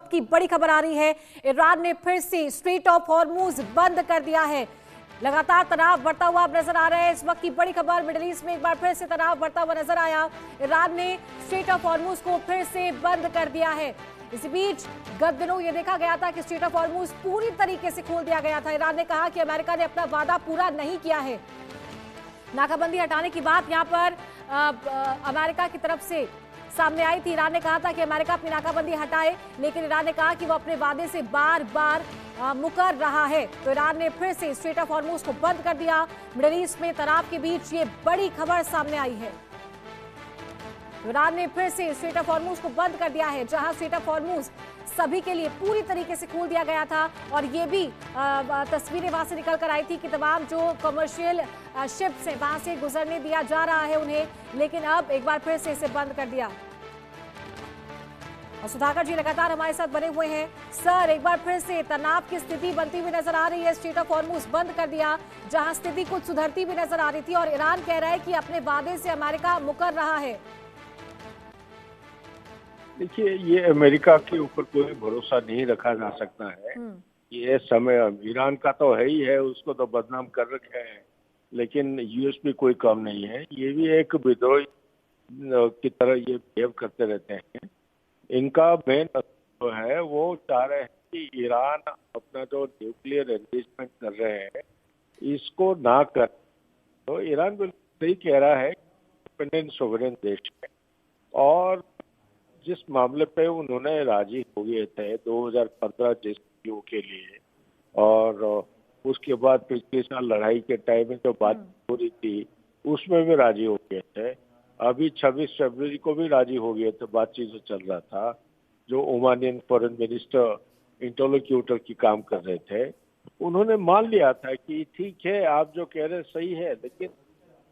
की बड़ी खबर आ रही है। ईरान ने फिर से स्ट्रेट ऑफ हॉर्मुज बंद कर दिया है। लगातार तनाव बढ़ता हुआ नजर आ रहा है। इस वक्त की बड़ी खबर, मिडिल ईस्ट में एक बार फिर से तनाव बढ़ता हुआ नजर आया। ईरान ने स्ट्रेट ऑफ हॉर्मुज को फिर से बंद कर दिया है। इसी बीच गत दिनों ये देखा गया था कि स्ट्रेट ऑफ हॉर्मुज पूरी तरीके से खोल दिया गया था। ईरान ने कहा कि अमेरिका ने अपना वादा पूरा नहीं किया है। नाकाबंदी हटाने की बात यहां पर अमेरिका की तरफ से सामने आई थी। ईरान ने कहा था कि अमेरिका अपनी नाकाबंदी हटाए, लेकिन ईरान ने कहा कि वो अपने वादे से बार बार मुकर रहा है। तो ईरान ने फिर से स्ट्रेट ऑफ हॉर्मुज को बंद कर दिया। मिडिल ईस्ट में तनाव के बीच ये बड़ी खबर सामने आई है। ईरान ने फिर से स्ट्रेट ऑफ हॉर्मुज को बंद कर दिया है, जहां स्ट्रेट ऑफ हॉर्मुज सभी के लिए पूरी तरीके से खोल दिया गया था। और ये भी तस्वीरें वहां से निकल कर आई थी कि तमाम जो कमर्शियल शिप्स हैं वहां से गुजरने दिया जा रहा है उन्हें, लेकिन अब एक बार फिर से इसे बंद कर दिया। और सुधाकर जी लगातार हमारे साथ बने हुए हैं। सर, एक बार फिर से तनाव की स्थिति बनती हुई नजर आ रही है। स्ट्रेट ऑफ हॉर्मुज बंद कर दिया, जहां स्थिति कुछ सुधरती भी नजर आ रही थी, और ईरान कह रहा है कि अपने वादे से अमेरिका मुकर रहा है। देखिए, ये अमेरिका के ऊपर कोई भरोसा नहीं रखा जा सकता है। ये समय ईरान का तो है ही है, उसको तो बदनाम कर रखे हैं, लेकिन यूएस भी कोई कम नहीं है। ये भी एक विद्रोही की तरह ये बिहेव करते रहते हैं। इनका मेन जो है वो चाह रहे हैं कि ईरान अपना जो न्यूक्लियर एंगेजमेंट कर रहे हैं इसको ना कर। तो ईरान बिल्कुल सही कह रहा है, इंडिपेंडेंट सोवरेन देश है, और जिस मामले पे उन्होंने राजी हो गए थे 2015 जेसीपीओ के लिए, और उसके बाद पिछले साल लड़ाई के टाइम में जो बात हो रही थी उसमें भी राजी हो गए थे। अभी 26 फरवरी को भी राजी हो गए थे, बातचीत जो चल रहा था, जो ओमानियन फॉरेन मिनिस्टर इंटरलोक्यूटर की काम कर रहे थे, उन्होंने मान लिया था कि ठीक है, आप जो कह रहे सही है, लेकिन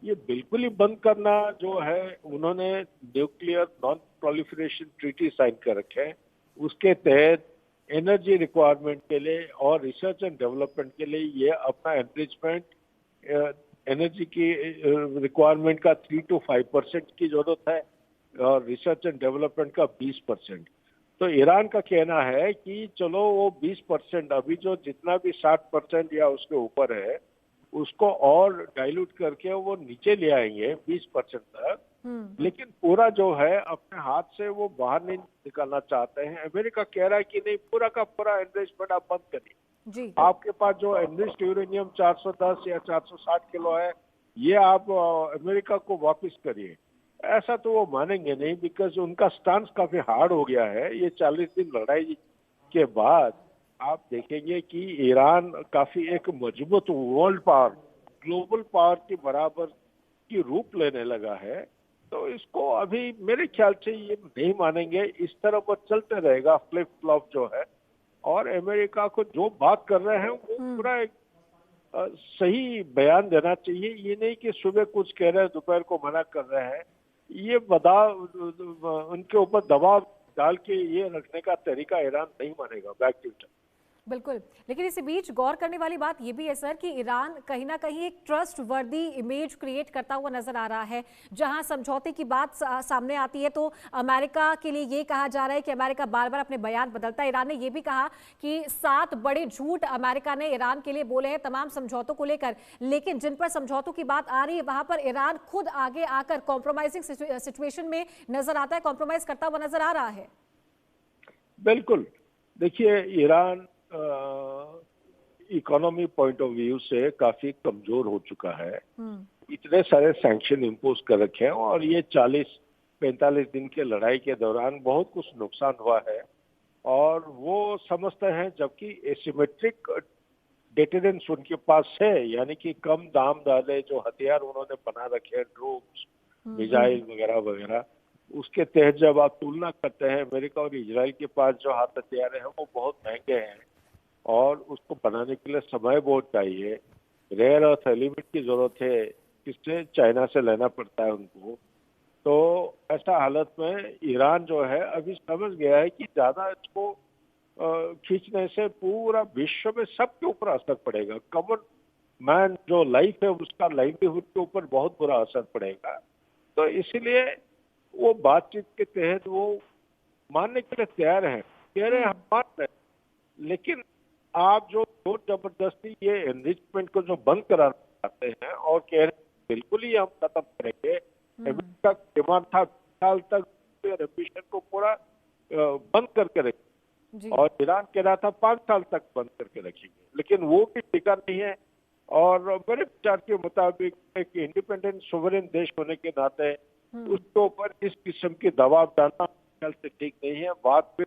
ये बिल्कुल ही बंद करना जो है, उन्होंने nuclear non proliferation treaty sign कर रखे हैं। उसके तहत एनर्जी रिक्वायरमेंट के लिए और रिसर्च एंड डेवलपमेंट के लिए ये अपना एनरिचमेंट एनर्जी की रिक्वायरमेंट का 3 to 5% की जरूरत है, और रिसर्च एंड डेवलपमेंट का 20%। तो ईरान का कहना है कि चलो वो 20%, अभी जो जितना भी 60% या उसके ऊपर है, उसको और डाइल्यूट करके वो नीचे ले आएंगे 20% तक, लेकिन पूरा जो है अपने हाथ से वो बाहर नहीं निकालना चाहते हैं। अमेरिका कह रहा है कि नहीं, पूरा का पूरा एनरिचमेंट आप बंद करिए। आपके पास जो एनरिच्ड यूरेनियम 410 या 460 किलो है, ये आप अमेरिका को वापस करिए। ऐसा तो वो मानेंगे नहीं, बिकॉज उनका स्टांस काफी हार्ड हो गया है। ये 40 दिन लड़ाई के बाद आप देखेंगे कि ईरान काफी एक मजबूत वर्ल्ड पावर, ग्लोबल पावर के बराबर की रूप लेने लगा है। तो इसको अभी मेरे ख्याल से ये नहीं मानेंगे। इस तरह वो चलते रहेगा, फ्लिप फ्लॉप जो है। और अमेरिका को जो बात कर रहे हैं वो पूरा एक सही बयान देना चाहिए। ये नहीं कि सुबह कुछ कह रहे हैं, दोपहर को मना कर रहे हैं। ये उनके ऊपर दबाव डाल के ये रखने का तरीका ईरान नहीं मानेगा। Back to it. बिल्कुल, लेकिन इसी बीच गौर करने वाली बात यह भी है सर कि ईरान कहीं ना कहीं एक ट्रस्ट वर्दी इमेज क्रिएट करता हुआ नजर आ रहा है। जहां समझौते की बात सामने आती है तो अमेरिका के लिए ये कहा जा रहा है कि अमेरिका बार बार अपने बयान बदलता है। ईरान ने यह भी कहा कि 7 बड़े झूठ अमेरिका ने ईरान के लिए बोले हैं तमाम समझौतों को लेकर, लेकिन जिन पर समझौतों की बात आ रही है वहां पर ईरान खुद आगे आकर कॉम्प्रोमाइजिंग सिचुएशन में नजर आता है, कॉम्प्रोमाइज करता हुआ नजर आ रहा है। बिल्कुल, देखिए, Iran economy point of view से काफी कमजोर हो चुका है। इतने सारे सैंक्शन इम्पोज कर रखे हैं, और ये 40-45 दिन के लड़ाई के दौरान बहुत कुछ नुकसान हुआ है, और वो समझते हैं, जबकि एसिमेट्रिक डेटरेंस उनके पास है, यानी कि कम दाम वाले जो हथियार उन्होंने बना रखे हैं, ड्रोन्स, मिसाइल वगैरह वगैरह, उसके तहत जब आप तुलना करते हैं, अमेरिका और इजराइल के पास जो हाथ हथियार हैं वो बहुत महंगे हैं, और उसको बनाने के लिए समय बहुत चाहिए। रेयर अर्थ एलिमेंट की जरूरत है, जिससे चाइना से लेना पड़ता है उनको। तो ऐसा हालत में ईरान जो है अभी समझ गया है कि ज्यादा इसको खींचने से पूरा विश्व में सबके ऊपर असर पड़ेगा। कॉमन मैन जो लाइफ है उसका लाइवलीहुड के ऊपर बहुत बुरा असर पड़ेगा। तो इसीलिए वो बातचीत के तहत वो मानने के लिए तैयार है कह रहे हैं हम मान रहे हैं। लेकिन आप जो जोर जबरदस्ती ये एनरिचमेंट को जो बंद कराना चाहते हैं और कह रहे हैं बिल्कुल ही हम खत्म करेंगे। अमेरिका का डिमांड था 20 साल तक एम्बिशन को पूरा बंद करके रखेंगे, और ईरान कह रहा था 5 साल तक बंद करके रखेंगे, लेकिन वो भी टिका नहीं है। और मेरे विचार के मुताबिक एक इंडिपेंडेंट सोवरेन देश होने के नाते उसके ऊपर इस किस्म की दबाव डालना ख्याल से ठीक नहीं है। बात फिर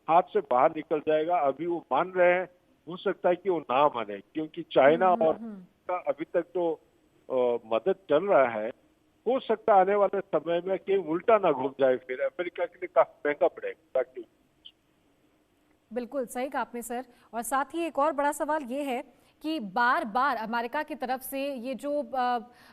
हाथ से बाहर निकल जाएगा। अभी वो मान रहे हैं, हो सकता है कि वो ना माने, क्योंकि चाइना और अभी तक जो मदद चल रहा है, हो सकता है आने वाले समय में कि उल्टा ना घूम जाए, फिर अमेरिका के लिए काफी महंगा पड़ेगा। बिल्कुल सही कहा आपने सर। और साथ ही एक और बड़ा सवाल ये है कि बार बार अमेरिका की तरफ से ये जो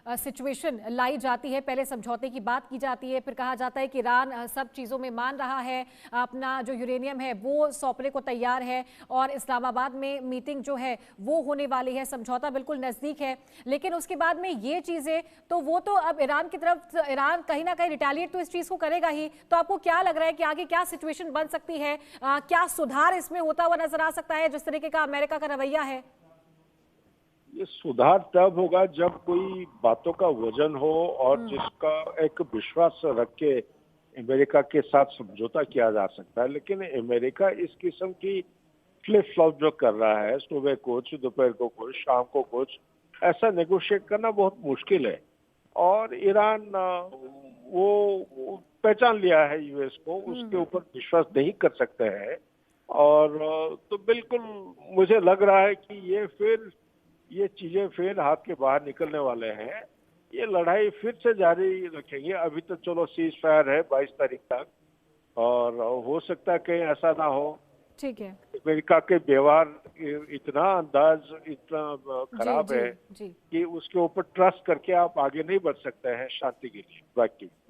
सिचुएशन लाई जाती है, पहले समझौते की बात की जाती है, फिर कहा जाता है कि ईरान सब चीज़ों में मान रहा है, अपना जो यूरेनियम है वो सौंपने को तैयार है, और इस्लामाबाद में मीटिंग जो है वो होने वाली है, समझौता बिल्कुल नज़दीक है। लेकिन उसके बाद में ये चीज़ें तो वो तो अब ईरान की तरफ, ईरान कहीं ना कहीं रिटेलिएट तो इस चीज़ को करेगा ही। तो आपको क्या लग रहा है कि आगे क्या सिचुएशन बन सकती है? क्या सुधार इसमें होता हुआ नजर आ सकता है जिस तरीके का अमेरिका का रवैया है? ये सुधार तब होगा जब कोई बातों का वजन हो और जिसका एक विश्वास रख के अमेरिका के साथ समझौता किया जा सकता है। लेकिन अमेरिका इस किस्म की फ्लिप फ्लॉप जो कर रहा है, सुबह कुछ, दोपहर को कुछ, शाम को कुछ, ऐसा नेगोशिएट करना बहुत मुश्किल है। और ईरान वो पहचान लिया है यूएस को, उसके ऊपर विश्वास नहीं कर सकते हैं। और तो बिल्कुल मुझे लग रहा है कि ये चीजें फिर हाथ के बाहर निकलने वाले हैं। ये लड़ाई फिर से जारी रखेंगे। अभी तो चलो सीज फायर है 22 तारीख तक, और हो सकता है कहीं ऐसा ना हो। ठीक है। अमेरिका के व्यवहार इतना अंदाज इतना खराब है जी। कि उसके ऊपर ट्रस्ट करके आप आगे नहीं बढ़ सकते हैं शांति के लिए। बाकी